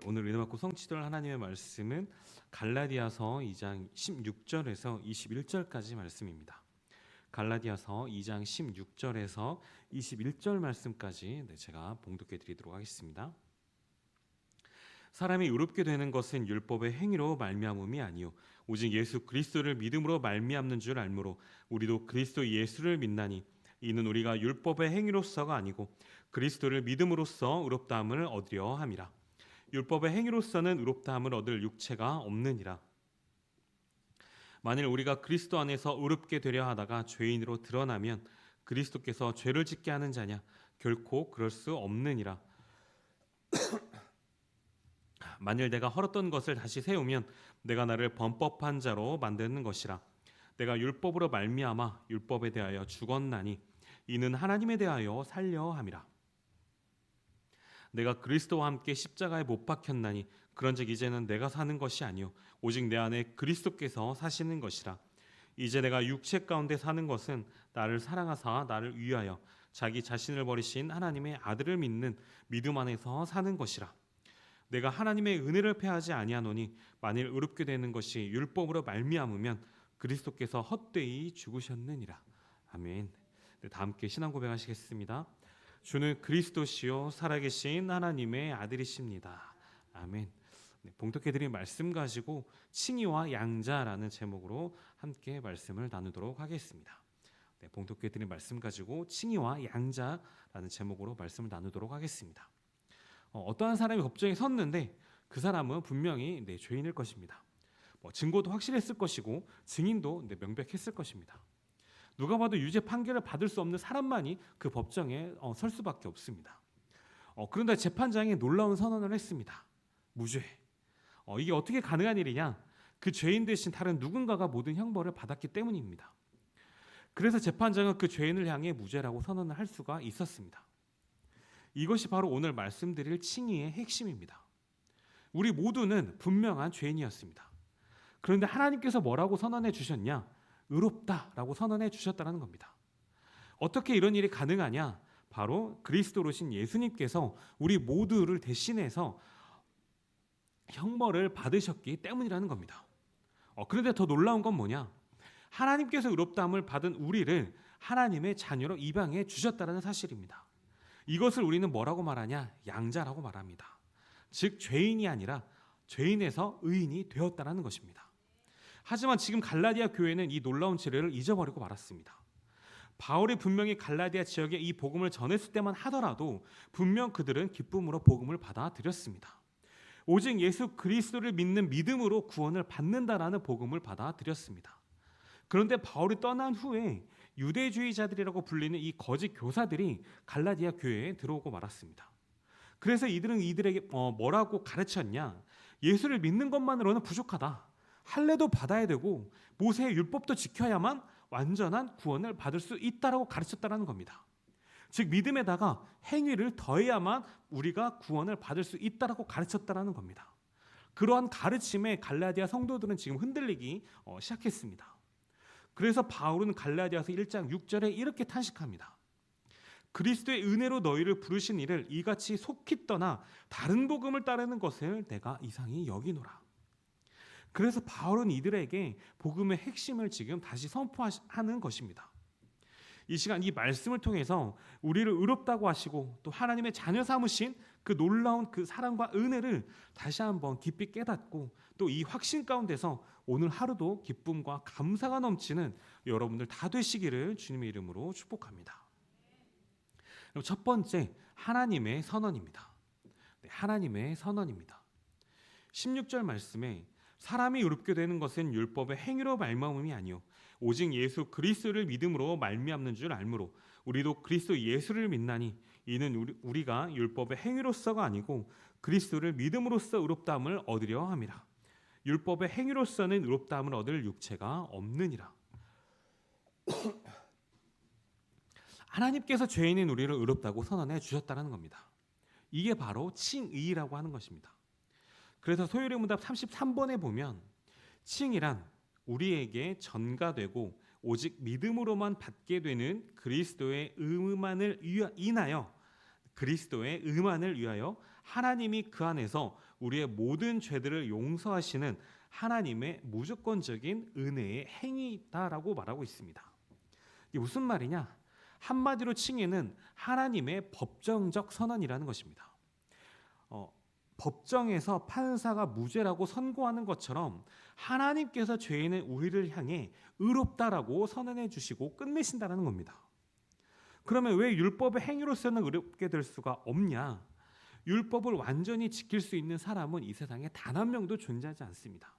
오늘 은혜 받고 성취될 하나님의 말씀은 갈라디아서 2장 16절에서 21절까지 말씀입니다. 갈라디아서 2장 16절에서 21절 말씀까지 제가 봉독해 드리도록 하겠습니다. 사람이 의롭게 되는 것은 율법의 행위로 말미암음이 아니요 오직 예수 그리스도를 믿음으로 말미암는 줄 알므로 우리도 그리스도 예수를 믿나니 이는 우리가 율법의 행위로서가 아니고 그리스도를 믿음으로써 의롭다함을 얻으려 함이라. 율법의 행위로서는 의롭다함을 얻을 육체가 없느니라. 만일 우리가 그리스도 안에서 의롭게 되려 하다가 죄인으로 드러나면 그리스도께서 죄를 짓게 하는 자냐? 결코 그럴 수 없느니라. 만일 내가 헐었던 것을 다시 세우면 내가 나를 범법한 자로 만드는 것이라. 내가 율법으로 말미암아 율법에 대하여 죽었나니 이는 하나님에 대하여 살려 함이라. 내가 그리스도와 함께 십자가에 못 박혔나니 그런즉 이제는 내가 사는 것이 아니요 오직 내 안에 그리스도께서 사시는 것이라. 이제 내가 육체 가운데 사는 것은 나를 사랑하사 나를 위하여 자기 자신을 버리신 하나님의 아들을 믿는 믿음 안에서 사는 것이라. 내가 하나님의 은혜를 패하지 아니하노니 만일 의롭게 되는 것이 율법으로 말미암으면 그리스도께서 헛되이 죽으셨느니라. 아멘. 다 함께 신앙 고백하시겠습니다. 주는 그리스도시요 살아계신 하나님의 아들이십니다. 아멘. 봉독해드린 말씀 가지고 칭의와 양자라는 제목으로 함께 말씀을 나누도록 하겠습니다. 봉독해드린 말씀 가지고 칭의와 양자라는 제목으로 말씀을 나누도록 하겠습니다. 어떠한 사람이 법정에 섰는데 그 사람은 분명히 죄인일 것입니다. 증거도 확실했을 것이고 증인도 명백했을 것입니다. 누가 봐도 유죄 판결을 받을 수 없는 사람만이 그 법정에 설 수밖에 없습니다. 그런데 재판장이 놀라운 선언을 했습니다. 무죄. 이게 어떻게 가능한 일이냐? 그 죄인 대신 다른 누군가가 모든 형벌을 받았기 때문입니다. 그래서 재판장은 그 죄인을 향해 무죄라고 선언을 할 수가 있었습니다. 이것이 바로 오늘 말씀드릴 칭의의 핵심입니다. 우리 모두는 분명한 죄인이었습니다. 그런데 하나님께서 뭐라고 선언해 주셨냐? 의롭다라고 선언해 주셨다는 겁니다. 어떻게 이런 일이 가능하냐? 바로 그리스도로 오신 예수님께서 우리 모두를 대신해서 형벌을 받으셨기 때문이라는 겁니다. 그런데 더 놀라운 건 뭐냐? 하나님께서 의롭다함을 받은 우리를 하나님의 자녀로 입양해 주셨다는 사실입니다. 이것을 우리는 뭐라고 말하냐? 양자라고 말합니다. 즉 죄인이 아니라 죄인에서 의인이 되었다는 것입니다. 하지만 지금 갈라디아 교회는 이 놀라운 진리를 잊어버리고 말았습니다. 바울이 분명히 갈라디아 지역에 이 복음을 전했을 때만 하더라도 분명 그들은 기쁨으로 복음을 받아들였습니다. 오직 예수 그리스도를 믿는 믿음으로 구원을 받는다라는 복음을 받아들였습니다. 그런데 바울이 떠난 후에 유대주의자들이라고 불리는 이 거짓 교사들이 갈라디아 교회에 들어오고 말았습니다. 그래서 이들은 이들에게 뭐라고 가르쳤냐? 예수를 믿는 것만으로는 부족하다. 할례도 받아야 되고 모세의 율법도 지켜야만 완전한 구원을 받을 수 있다라고 가르쳤다는 겁니다. 즉 믿음에다가 행위를 더해야만 우리가 구원을 받을 수 있다라고 가르쳤다는 겁니다. 그러한 가르침에 갈라디아 성도들은 지금 흔들리기 시작했습니다. 그래서 바울은 갈라디아서 1장 6절에 이렇게 탄식합니다. 그리스도의 은혜로 너희를 부르신 이를 이같이 속히 떠나 다른 복음을 따르는 것을 내가 이상히 여기노라. 그래서 바울은 이들에게 복음의 핵심을 지금 다시 선포하는 것입니다. 이 시간 이 말씀을 통해서 우리를 의롭다고 하시고 또 하나님의 자녀 삼으신 그 놀라운 그 사랑과 은혜를 다시 한번 깊이 깨닫고 또 이 확신 가운데서 오늘 하루도 기쁨과 감사가 넘치는 여러분들 다 되시기를 주님의 이름으로 축복합니다. 첫 번째, 하나님의 선언입니다. 하나님의 선언입니다. 16절 말씀에 사람이 의롭게 되는 것은 율법의 행위로 말미암음이 아니요 오직 예수 그리스도를 믿음으로 말미암는 줄 알므로 우리도 그리스도 예수를 믿나니 이는 우리가 율법의 행위로서가 아니고 그리스도를 믿음으로써 의롭다함을 얻으려 함이라. 율법의 행위로서는 의롭다함을 얻을 육체가 없느니라. 하나님께서 죄인인 우리를 의롭다고 선언해 주셨다는 겁니다. 이게 바로 칭의라고 하는 것입니다. 그래서 소요리 문답 33번에 보면 칭이란 우리에게 전가되고 오직 믿음으로만 받게 되는 그리스도의 의만을 인하여 그리스도의 의만을 위하여 하나님이 그 안에서 우리의 모든 죄들을 용서하시는 하나님의 무조건적인 은혜의 행위다라고 말하고 있습니다. 이게 무슨 말이냐? 한마디로 칭의는 하나님의 법정적 선언이라는 것입니다. 법정에서 판사가 무죄라고 선고하는 것처럼 하나님께서 죄인의 우리를 향해 의롭다라고 선언해 주시고 끝내신다는 겁니다. 그러면 왜 율법의 행위로서는 의롭게 될 수가 없냐? 율법을 완전히 지킬 수 있는 사람은 이 세상에 단 한 명도 존재하지 않습니다.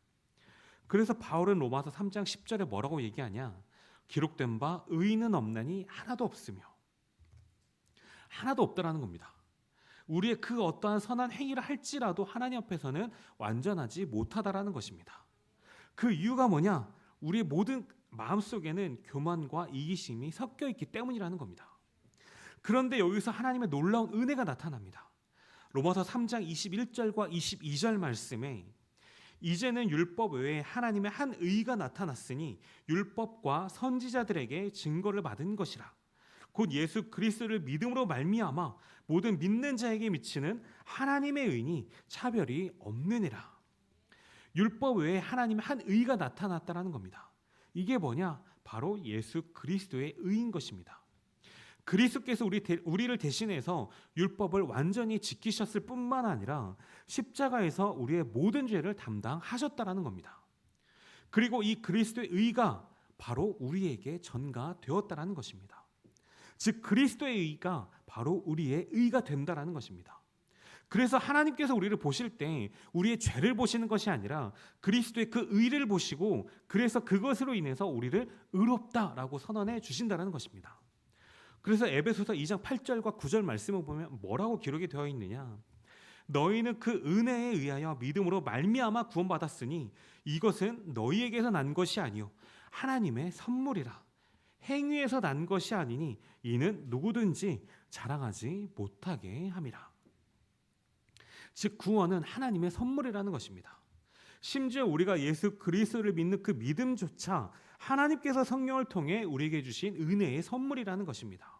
그래서 바울은 로마서 3장 10절에 뭐라고 얘기하냐? 기록된 바 의인은 없나니 하나도 없으며, 하나도 없다라는 겁니다. 우리의 그 어떠한 선한 행위를 할지라도 하나님 앞에서는 완전하지 못하다라는 것입니다. 그 이유가 뭐냐? 우리의 모든 마음속에는 교만과 이기심이 섞여 있기 때문이라는 겁니다. 그런데 여기서 하나님의 놀라운 은혜가 나타납니다. 로마서 3장 21절과 22절 말씀에 이제는 율법 외에 하나님의 한 의가 나타났으니 율법과 선지자들에게 증거를 받은 것이라. 곧 예수 그리스도를 믿음으로 말미암아 모든 믿는 자에게 미치는 하나님의 의니 차별이 없느니라. 율법 외에 하나님의 한 의가 나타났다라는 겁니다. 이게 뭐냐? 바로 예수 그리스도의 의인 것입니다. 그리스도께서 우리를 대신해서 율법을 완전히 지키셨을 뿐만 아니라 십자가에서 우리의 모든 죄를 담당하셨다라는 겁니다. 그리고 이 그리스도의 의가 바로 우리에게 전가되었다라는 것입니다. 즉 그리스도의 의가 바로 우리의 의가 된다라는 것입니다. 그래서 하나님께서 우리를 보실 때 우리의 죄를 보시는 것이 아니라 그리스도의 그 의를 보시고 그래서 그것으로 인해서 우리를 의롭다라고 선언해 주신다는 것입니다. 그래서 에베소서 2장 8절과 9절 말씀을 보면 뭐라고 기록이 되어 있느냐? 너희는 그 은혜에 의하여 믿음으로 말미암아 구원받았으니 이것은 너희에게서 난 것이 아니요 하나님의 선물이라. 행위에서 난 것이 아니니 이는 누구든지 자랑하지 못하게 함이라. 즉 구원은 하나님의 선물이라는 것입니다. 심지어 우리가 예수 그리스도를 믿는 그 믿음조차 하나님께서 성령을 통해 우리에게 주신 은혜의 선물이라는 것입니다.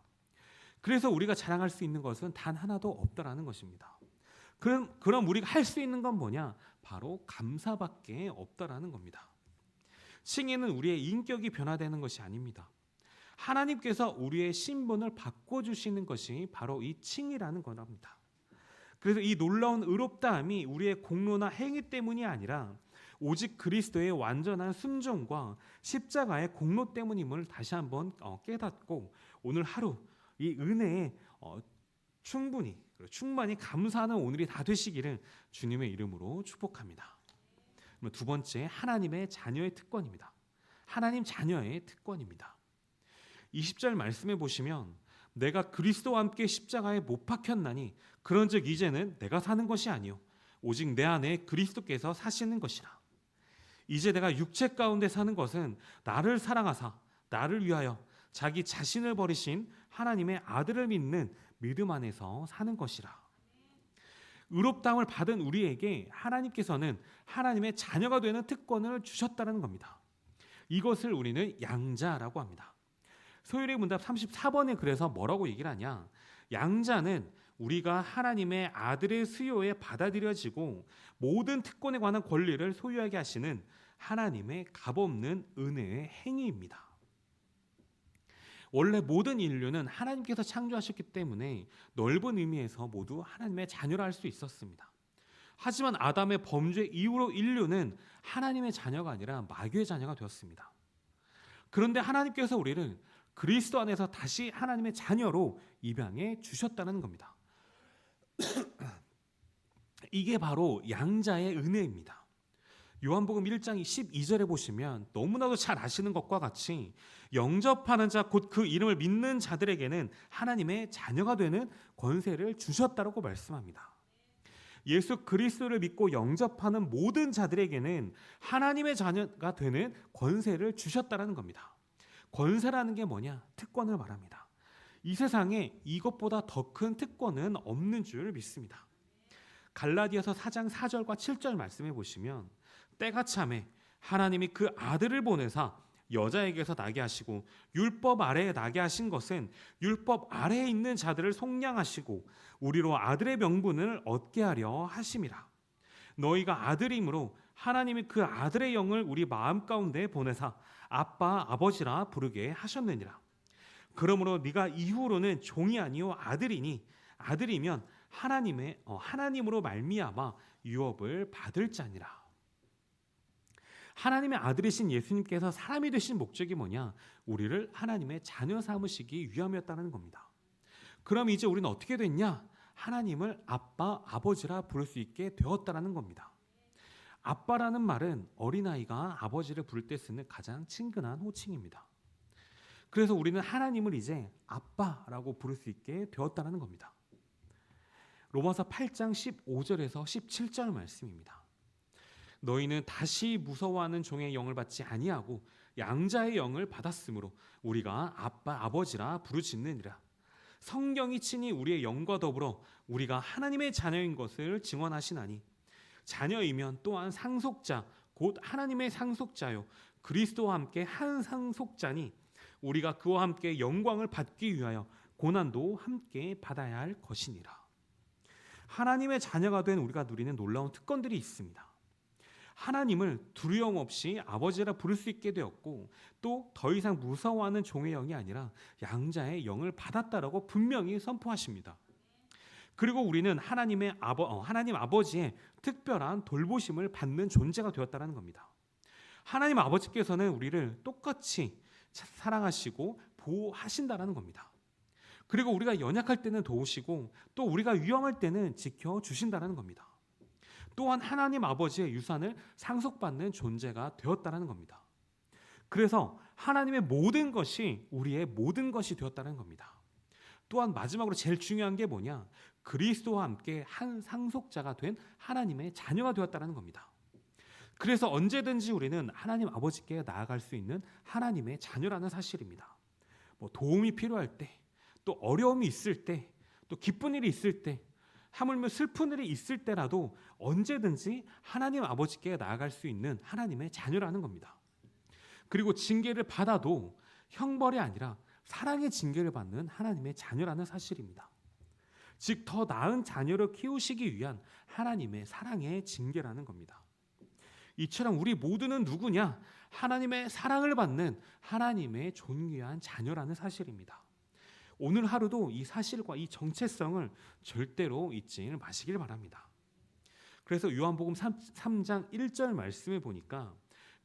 그래서 우리가 자랑할 수 있는 것은 단 하나도 없다라는 것입니다. 그럼 우리가 할 수 있는 건 뭐냐? 바로 감사밖에 없다라는 겁니다. 칭의는 우리의 인격이 변화되는 것이 아닙니다. 하나님께서 우리의 신분을 바꿔주시는 것이 바로 이 칭의라는 겁니다. 그래서 이 놀라운 의롭다함이 우리의 공로나 행위 때문이 아니라 오직 그리스도의 완전한 순종과 십자가의 공로 때문임을 다시 한번 깨닫고 오늘 하루 이 은혜에 충만히 감사하는 오늘이 다 되시기를 주님의 이름으로 축복합니다. 두 번째, 하나님의 자녀의 특권입니다. 하나님 자녀의 특권입니다. 20절 말씀해 보시면 내가 그리스도와 함께 십자가에 못 박혔나니 그런즉 이제는 내가 사는 것이 아니요 오직 내 안에 그리스도께서 사시는 것이라. 이제 내가 육체 가운데 사는 것은 나를 사랑하사 나를 위하여 자기 자신을 버리신 하나님의 아들을 믿는 믿음 안에서 사는 것이라. 의롭다함을 받은 우리에게 하나님께서는 하나님의 자녀가 되는 특권을 주셨다는 겁니다. 이것을 우리는 양자라고 합니다. 소율의 문답 34번에 그래서 뭐라고 얘기를 하냐? 양자는 우리가 하나님의 아들의 수요에 받아들여지고 모든 특권에 관한 권리를 소유하게 하시는 하나님의 값없는 은혜의 행위입니다. 원래 모든 인류는 하나님께서 창조하셨기 때문에 넓은 의미에서 모두 하나님의 자녀라 할 수 있었습니다. 하지만 아담의 범죄 이후로 인류는 하나님의 자녀가 아니라 마귀의 자녀가 되었습니다. 그런데 하나님께서 우리를 그리스도 안에서 다시 하나님의 자녀로 입양해 주셨다는 겁니다. 이게 바로 양자의 은혜입니다. 요한복음 1장 12절에 보시면 너무나도 잘 아시는 것과 같이 영접하는 자 곧 그 이름을 믿는 자들에게는 하나님의 자녀가 되는 권세를 주셨다고 말씀합니다. 예수 그리스도를 믿고 영접하는 모든 자들에게는 하나님의 자녀가 되는 권세를 주셨다는 겁니다. 권세라는 게 뭐냐? 특권을 말합니다. 이 세상에 이것보다 더 큰 특권은 없는 줄 믿습니다. 갈라디아서 4장 4절과 7절 말씀해 보시면 때가 참에 하나님이 그 아들을 보내사 여자에게서 나게 하시고 율법 아래에 나게 하신 것은 율법 아래에 있는 자들을 속량하시고 우리로 아들의 명분을 얻게 하려 하심이라. 너희가 아들이므로 하나님이 그 아들의 영을 우리 마음 가운데 보내사 아빠 아버지라 부르게 하셨느니라. 그러므로 네가 이후로는 종이 아니요 아들이니 아들이면 하나님으로 말미암아 유업을 받을 자니라. 하나님의 아들이신 예수님께서 사람이 되신 목적이 뭐냐? 우리를 하나님의 자녀 삼으시기 위함이었다는 겁니다. 그럼 이제 우리는 어떻게 됐냐? 하나님을 아빠, 아버지라 부를 수 있게 되었다는 겁니다. 아빠라는 말은 어린아이가 아버지를 부를 때 쓰는 가장 친근한 호칭입니다. 그래서 우리는 하나님을 이제 아빠라고 부를 수 있게 되었다는 겁니다. 로마서 8장 15절에서 17절 말씀입니다. 너희는 다시 무서워하는 종의 영을 받지 아니하고 양자의 영을 받았으므로 우리가 아빠, 아버지라 부르짖느니라. 성경이 친히 우리의 영과 더불어 우리가 하나님의 자녀인 것을 증언하시나니 자녀이면 또한 상속자 곧 하나님의 상속자요 그리스도와 함께 한 상속자니 우리가 그와 함께 영광을 받기 위하여 고난도 함께 받아야 할 것이니라. 하나님의 자녀가 된 우리가 누리는 놀라운 특권들이 있습니다. 하나님을 두려움 없이 아버지라 부를 수 있게 되었고 또 더 이상 무서워하는 종의 영이 아니라 양자의 영을 받았다라고 분명히 선포하십니다. 그리고 우리는 하나님 아버지의 특별한 돌보심을 받는 존재가 되었다는 겁니다. 하나님 아버지께서는 우리를 똑같이 사랑하시고 보호하신다는 겁니다. 그리고 우리가 연약할 때는 도우시고 또 우리가 위험할 때는 지켜주신다는 겁니다. 또한 하나님 아버지의 유산을 상속받는 존재가 되었다는 겁니다. 그래서 하나님의 모든 것이 우리의 모든 것이 되었다는 겁니다. 또한 마지막으로 제일 중요한 게 뭐냐? 그리스도와 함께 한 상속자가 된 하나님의 자녀가 되었다는 겁니다. 그래서 언제든지 우리는 하나님 아버지께 나아갈 수 있는 하나님의 자녀라는 사실입니다. 도움이 필요할 때, 또 어려움이 있을 때, 또 기쁜 일이 있을 때, 하물며 슬픈 일이 있을 때라도 언제든지 하나님 아버지께 나아갈 수 있는 하나님의 자녀라는 겁니다. 그리고 징계를 받아도 형벌이 아니라 사랑의 징계를 받는 하나님의 자녀라는 사실입니다. 즉 더 나은 자녀를 키우시기 위한 하나님의 사랑의 징계라는 겁니다. 이처럼 우리 모두는 누구냐? 하나님의 사랑을 받는 하나님의 존귀한 자녀라는 사실입니다. 오늘 하루도 이 사실과 이 정체성을 절대로 잊지 마시길 바랍니다. 그래서 요한복음 3장 1절 말씀을 보니까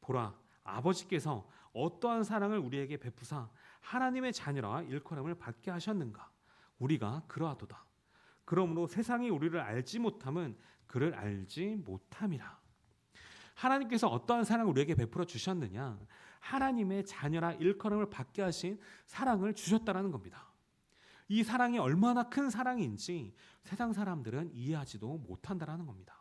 보라 아버지께서 어떠한 사랑을 우리에게 베푸사 하나님의 자녀라 일컬음을 받게 하셨는가 우리가 그러하도다. 그러므로 세상이 우리를 알지 못함은 그를 알지 못함이라. 하나님께서 어떠한 사랑을 우리에게 베풀어 주셨느냐? 하나님의 자녀라 일컬음을 받게 하신 사랑을 주셨다는 겁니다. 이 사랑이 얼마나 큰 사랑인지 세상 사람들은 이해하지도 못한다는 겁니다.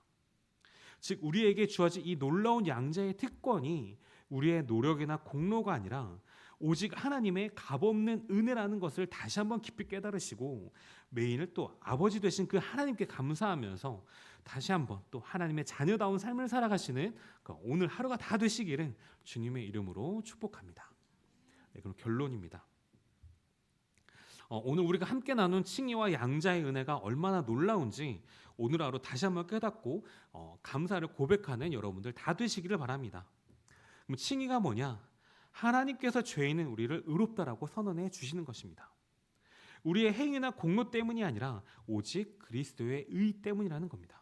즉 우리에게 주어진 이 놀라운 양자의 특권이 우리의 노력이나 공로가 아니라 오직 하나님의 값없는 은혜라는 것을 다시 한번 깊이 깨달으시고 매일 또 아버지 되신 그 하나님께 감사하면서 다시 한번 또 하나님의 자녀다운 삶을 살아가시는 오늘 하루가 다 되시기를 주님의 이름으로 축복합니다. 네, 그럼 결론입니다. 오늘 우리가 함께 나눈 칭의와 양자의 은혜가 얼마나 놀라운지 오늘 하루 다시 한번 깨닫고 감사를 고백하는 여러분들 다 되시기를 바랍니다. 그럼 칭의가 뭐냐? 하나님께서 죄 있는 우리를 의롭다라고 선언해 주시는 것입니다. 우리의 행위나 공로 때문이 아니라 오직 그리스도의 의 때문이라는 겁니다.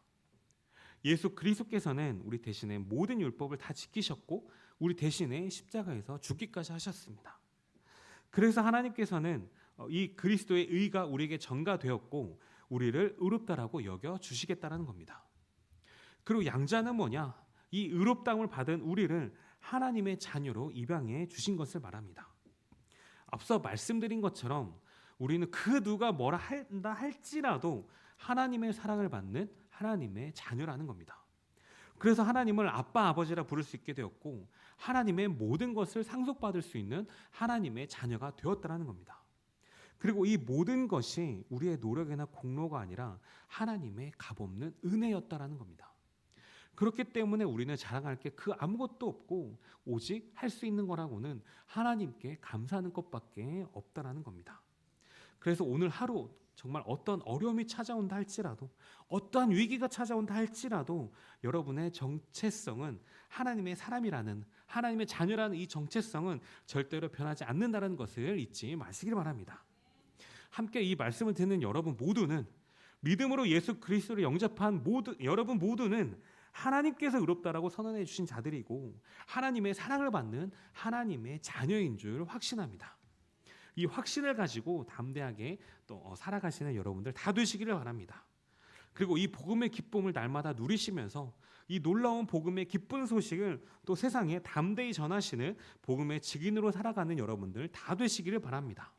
예수 그리스도께서는 우리 대신에 모든 율법을 다 지키셨고 우리 대신에 십자가에서 죽기까지 하셨습니다. 그래서 하나님께서는 이 그리스도의 의가 우리에게 전가되었고 우리를 의롭다라고 여겨 주시겠다는 겁니다. 그리고 양자는 뭐냐? 이 의롭다함을 받은 우리를 하나님의 자녀로 입양해 주신 것을 말합니다. 앞서 말씀드린 것처럼 우리는 그 누가 뭐라 한다 할지라도 하나님의 사랑을 받는 하나님의 자녀라는 겁니다. 그래서 하나님을 아빠 아버지라 부를 수 있게 되었고 하나님의 모든 것을 상속받을 수 있는 하나님의 자녀가 되었다는 겁니다. 그리고 이 모든 것이 우리의 노력이나 공로가 아니라 하나님의 값없는 은혜였다라는 겁니다. 그렇기 때문에 우리는 자랑할 게 그 아무것도 없고 오직 할 수 있는 거라고는 하나님께 감사하는 것밖에 없다라는 겁니다. 그래서 오늘 하루 정말 어떤 어려움이 찾아온다 할지라도, 어떠한 위기가 찾아온다 할지라도 여러분의 정체성은 하나님의 사람이라는, 하나님의 자녀라는 이 정체성은 절대로 변하지 않는다는 것을 잊지 마시길 바랍니다. 함께 이 말씀을 듣는 여러분 모두는, 믿음으로 예수 그리스도를 영접한 여러분 모두는 하나님께서 의롭다라고 선언해 주신 자들이고 하나님의 사랑을 받는 하나님의 자녀인 줄 확신합니다. 이 확신을 가지고 담대하게 또 살아가시는 여러분들 다 되시기를 바랍니다. 그리고 이 복음의 기쁨을 날마다 누리시면서 이 놀라운 복음의 기쁜 소식을 또 세상에 담대히 전하시는 복음의 증인으로 살아가는 여러분들 다 되시기를 바랍니다.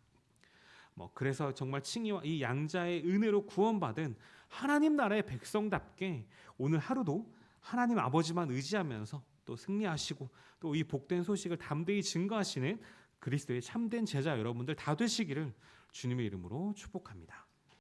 그래서 정말 칭의와 이 양자의 은혜로 구원받은 하나님 나라의 백성답게 오늘 하루도 하나님 아버지만 의지하면서 또 승리하시고 또 이 복된 소식을 담대히 증거하시는 그리스도의 참된 제자 여러분들 다 되시기를 주님의 이름으로 축복합니다.